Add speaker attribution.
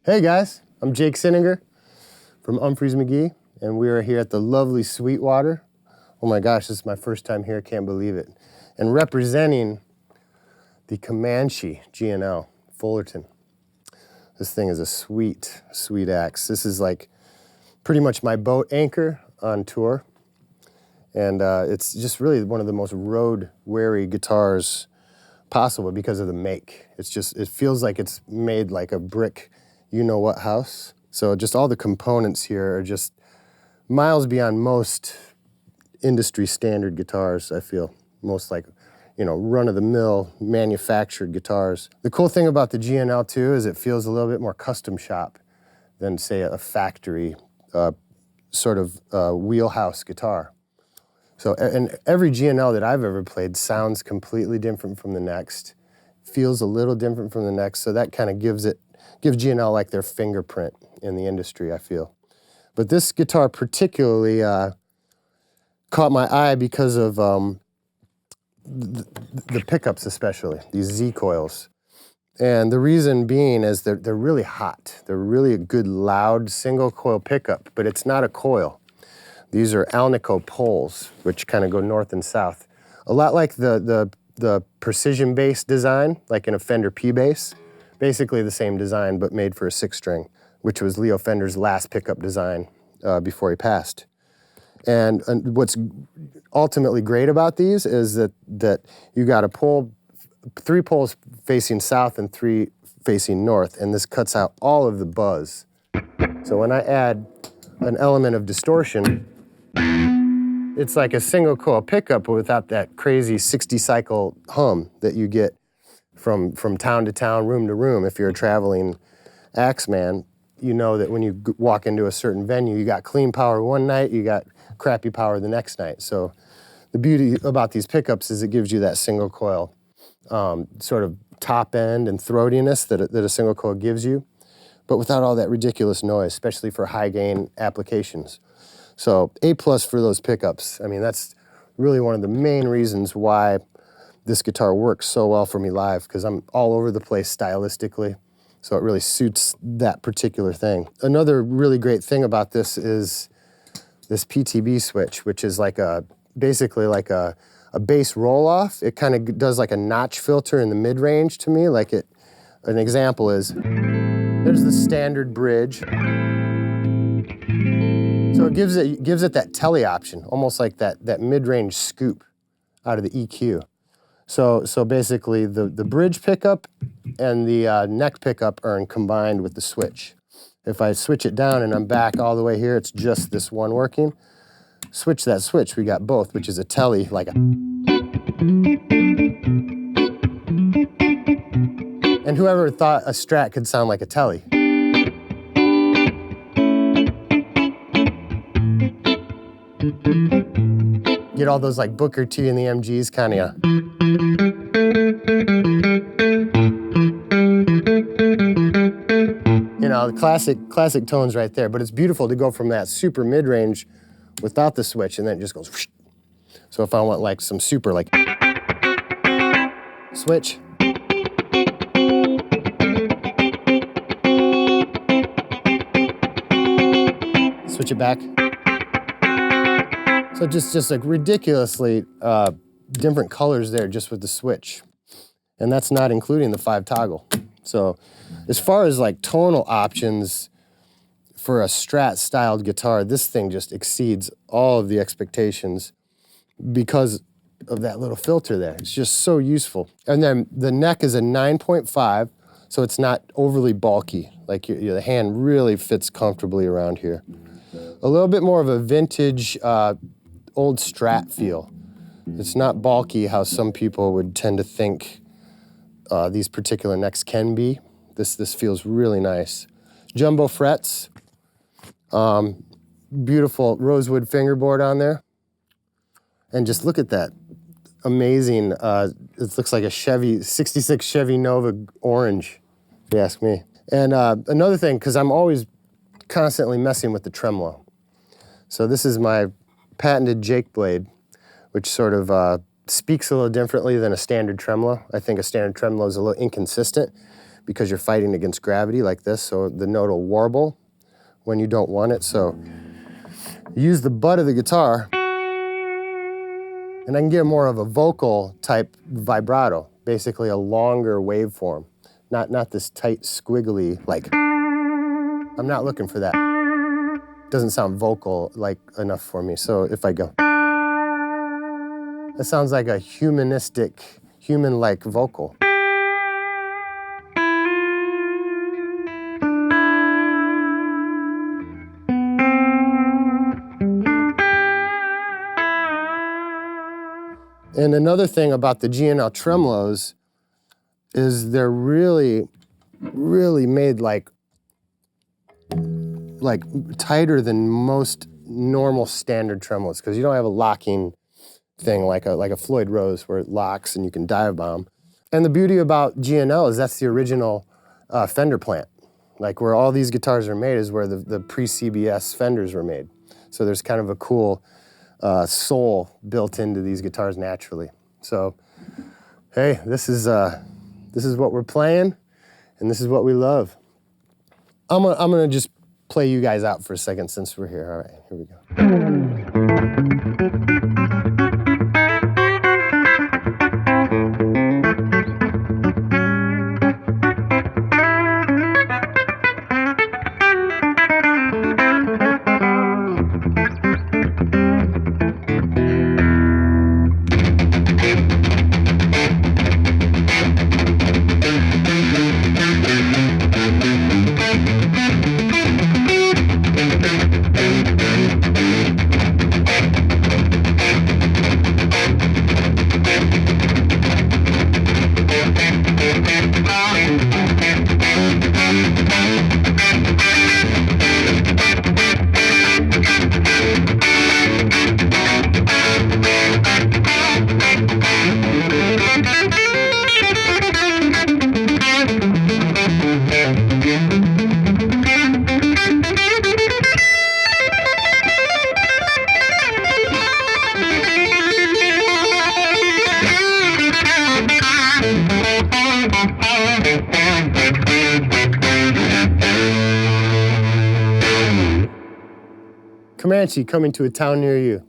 Speaker 1: Hey guys, I'm Jake Cinninger from Umphrey's McGee, and we are here at the lovely Sweetwater. Oh my gosh, this is my first time here, can't believe it. And representing the Comanche G&L Fullerton. This thing is a sweet, sweet axe. This is like pretty much my boat anchor on tour. And it's just really one of the most road-weary guitars possible because of the make. It feels like it's made like a brick you-know-what house. So just all the components here are just miles beyond most industry standard guitars, I feel. Most like, run-of-the-mill manufactured guitars. The cool thing about the G&L too is it feels a little bit more custom shop than, say, a factory wheelhouse guitar. So, and every G&L that I've ever played sounds completely different from the next, feels a little different from the next, so that kind of gives G&L like their fingerprint in the industry, I feel. But this guitar particularly caught my eye because of the pickups especially, these Z coils. And the reason being is they're really hot. They're really a good loud single coil pickup, but it's not a coil. These are Alnico poles, which kind of go north and south. A lot like the precision bass design, like in a Fender P bass. Basically the same design, but made for a 6-string, which was Leo Fender's last pickup design before he passed. And what's ultimately great about these is that you got a pole, 3 poles facing south and 3 facing north, and this cuts out all of the buzz. So when I add an element of distortion, it's like a single coil pickup without that crazy 60-cycle hum that you get from town to town, room to room. If you're a traveling axe man, you know that when you walk into a certain venue, you got clean power one night, you got crappy power the next night. So the beauty about these pickups is it gives you that single coil sort of top end and throatiness that a single coil gives you, but without all that ridiculous noise, especially for high gain applications. So A+ for those pickups. I mean, that's really one of the main reasons why this guitar works so well for me live, because I'm all over the place stylistically, so it really suits that particular thing. Another really great thing about this is this PTB switch, which is basically like a bass roll-off. It kind of does like a notch filter in the mid-range to me. An example is, there's the standard bridge. So it gives it that tele option, almost like that mid-range scoop out of the EQ. So basically the bridge pickup and the neck pickup are combined with the switch. If I switch it down and I'm back all the way here, it's just this one working. Switch that switch, we got both, which is a telly, like a... And whoever thought a Strat could sound like a telly? Get all those like Booker T and the MGs kind of. You know, the classic tones right there, but it's beautiful to go from that super mid-range without the switch, and then it just goes whoosh. So if I want like some super like switch. Switch it back. So just like ridiculously different colors there just with the switch. And that's not including the 5 toggle. So as far as like tonal options for a Strat styled guitar, this thing just exceeds all of the expectations because of that little filter there. It's just so useful. And then the neck is a 9.5, so it's not overly bulky. Like the hand really fits comfortably around here. A little bit more of a vintage old Strat feel. It's not bulky how some people would tend to think these particular necks can be. This feels really nice. Jumbo frets, beautiful rosewood fingerboard on there. And just look at that amazing, it looks like a Chevy, 66 Chevy Nova orange, if you ask me. And another thing, because I'm always constantly messing with the tremolo. So this is my patented Jake blade, which sort of speaks a little differently than a standard tremolo. I think a standard tremolo is a little inconsistent because you're fighting against gravity like this, so the note will warble when you don't want it. So use the butt of the guitar, and I can get more of a vocal type vibrato, basically a longer waveform, not this tight squiggly, like, I'm not looking for that. Doesn't sound vocal like enough for me. So if I go, that sounds like a humanistic, human-like vocal. And another thing about the G&L tremolos is they're really, really made like tighter than most normal standard tremolos, because you don't have a locking thing like a Floyd Rose where it locks and you can dive bomb. And the beauty about G&L is that's the original Fender plant. Like where all these guitars are made is where the pre-CBS Fenders were made. So there's kind of a cool soul built into these guitars naturally. So, hey, this is what we're playing, and this is what we love. I'm gonna just play you guys out for a second since we're here. All right, here we go. Comanche coming to a town near you.